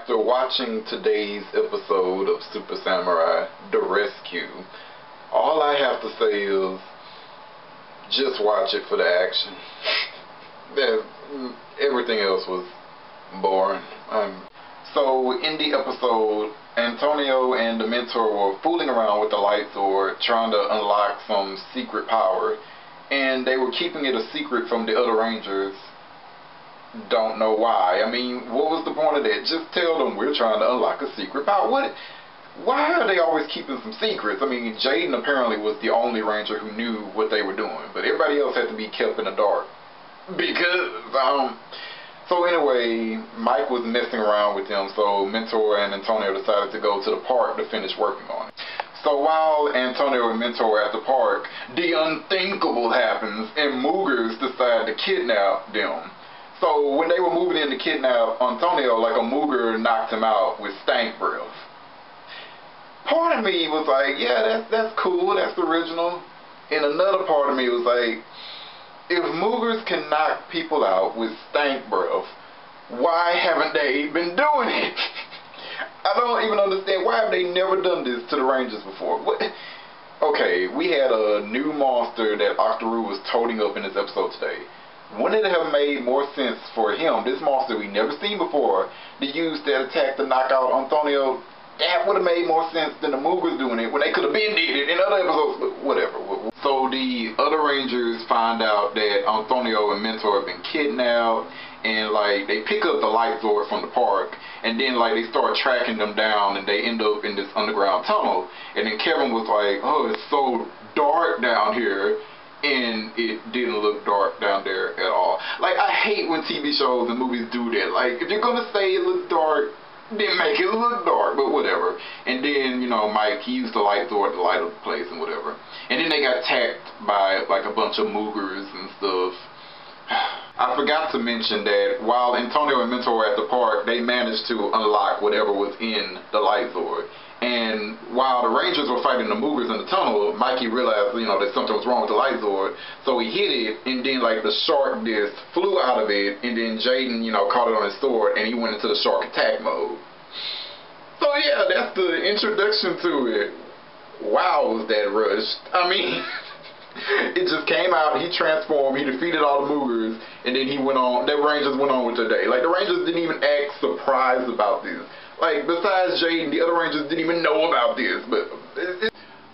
after watching today's episode of Super Samurai The Rescue, all I have to say is just watch it for the action. Everything else was boring. So in the episode, Antonio and the mentor were fooling around with the light sword, trying to unlock some secret power, and they were keeping it a secret from the other Rangers. Don't know why. I mean, what was the point of that? Just tell them we're trying to unlock a secret power. Why are they always keeping some secrets? I mean, Jaden apparently was the only Ranger who knew what they were doing, but everybody else had to be kept in the dark. So anyway, Mike was messing around with them, so Mentor and Antonio decided to go to the park to finish working on it. So while Antonio and Mentor were at the park, the unthinkable happens, and Moogers decide to kidnap them. So when they were moving in to kidnap Antonio, like a Mooger knocked him out with stank breath. Part of me was like, yeah, that's cool, that's original. And another part of me was like, if Moogers can knock people out with stank breath, why haven't they been doing it? I don't even understand. Why have they never done this to the Rangers before? What? Okay, we had a new monster that Octoroo was toting up in this episode today. Wouldn't it have made more sense for him, this monster we never seen before, to use that attack to knock out Antonio? That would have made more sense than the Moogers doing it when they could have been did it in other episodes, but whatever. So the other Rangers find out that Antonio and Mentor have been kidnapped, and like they pick up the light sword from the park, and then like they start tracking them down, and they end up in this underground tunnel. And then Kevin was like, oh, it's so dark down here. And it didn't look dark down there at all. Like, I hate when TV shows and movies do that. Like, if you're gonna say it looks dark, then make it look dark, but whatever. And then, you know, Mike, he used the light sword to light up the place and whatever. And then they got attacked by, like, a bunch of Moogers and stuff. I forgot to mention that while Antonio and Mentor were at the park, they managed to unlock whatever was in the light sword. And while the Rangers were fighting the Moogers in the tunnel, Mikey realized, you know, that something was wrong with the light sword. So he hit it, and then, like, the shark disc flew out of it, and then Jaden, you know, caught it on his sword, and he went into the shark attack mode. So, yeah, that's the introduction to it. Wow, was that rushed. I mean, it just came out, he transformed, he defeated all the Moogers, and then he went on, the Rangers went on with their day. Like, the Rangers didn't even act surprised about this. Like, besides Jaden, the other Rangers didn't even know about this, but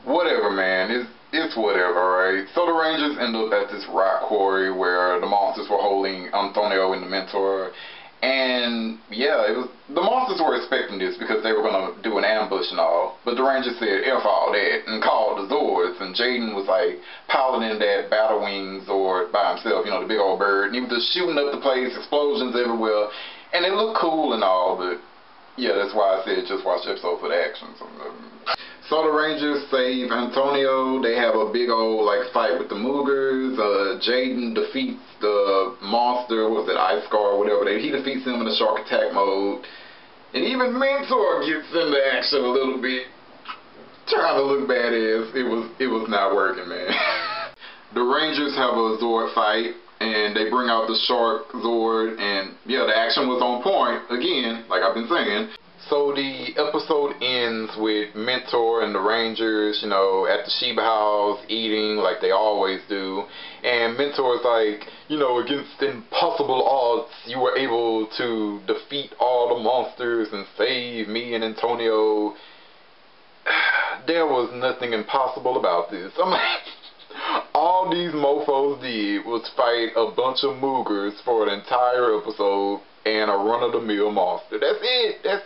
whatever, man. It's whatever, right? So the Rangers end up at this rock quarry where the monsters were holding Antonio and the Mentor. And, yeah, the monsters were expecting this because they were going to do an ambush and all. But the Rangers said, F all that, and called the Zords. And Jaden was, like, piloting that Battlewing Zord by himself, you know, the big old bird. And he was just shooting up the place, explosions everywhere. And it looked cool and all, but yeah, that's why I said just watch the episode for the action. So the Rangers save Antonio. They have a big old like fight with the Moogers. Jaden defeats the monster, was it Ice-Scar or whatever. He defeats him in the shark attack mode. And even Mentor gets into action a little bit, trying to look badass. It was not working, man. The Rangers have a Zord fight, and they bring out the Shark Zord, and yeah, the action was on point, again, like I've been saying. So the episode ends with Mentor and the Rangers, you know, at the Shiba house, eating like they always do. And Mentor's like, you know, against impossible odds, you were able to defeat all the monsters and save me and Antonio. There was nothing impossible about this. I'm like, all these mofos did was fight a bunch of Moogers for an entire episode and a run-of-the-mill monster. That's it.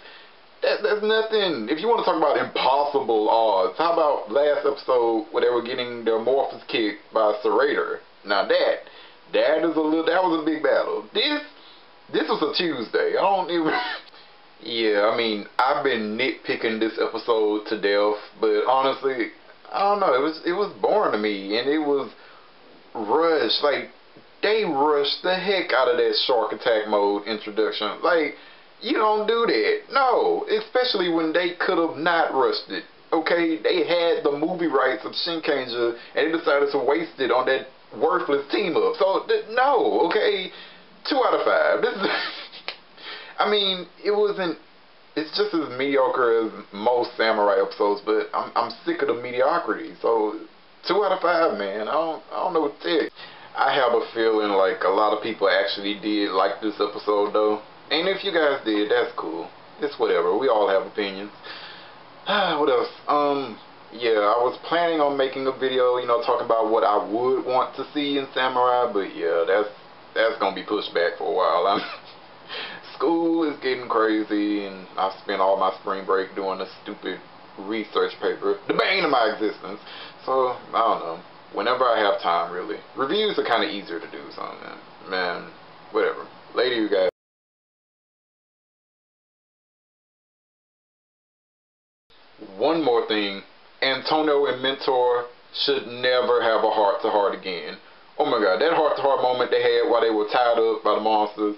That's nothing. If you want to talk about impossible odds, how about last episode where they were getting their Morphous kicked by Serrator? Now that was a big battle. This was a Tuesday. I don't even. Yeah, I mean, I've been nitpicking this episode to death, but honestly, I don't know, it was boring to me, and it was rushed. Like, they rushed the heck out of that shark attack mode introduction. Like, you don't do that. No, especially when they could have not rushed it. Okay, they had the movie rights of Shinkenger, and they decided to waste it on that worthless team up. So, no, okay, 2 out of 5. This is, I mean, it wasn't it's just as mediocre as most samurai episodes, but I'm sick of the mediocrity. So 2 out of 5, man. I don't know what to tell you. I have a feeling like a lot of people actually did like this episode though. And if you guys did, that's cool. It's whatever. We all have opinions. What else? Yeah, I was planning on making a video, you know, talking about what I would want to see in Samurai, but yeah, that's gonna be pushed back for a while. School is getting crazy, and I've spent all my spring break doing a stupid research paper, the bane of my existence. So I don't know. Whenever I have time, really. Reviews are kind of easier to do, so man, whatever. Later, you guys. One more thing. Antonio and Mentor should never have a heart-to-heart again. Oh my god, that heart-to-heart moment they had while they were tied up by the monsters.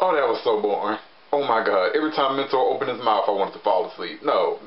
Oh, that was so boring. Oh my god, every time Mentor opened his mouth, I wanted to fall asleep. No.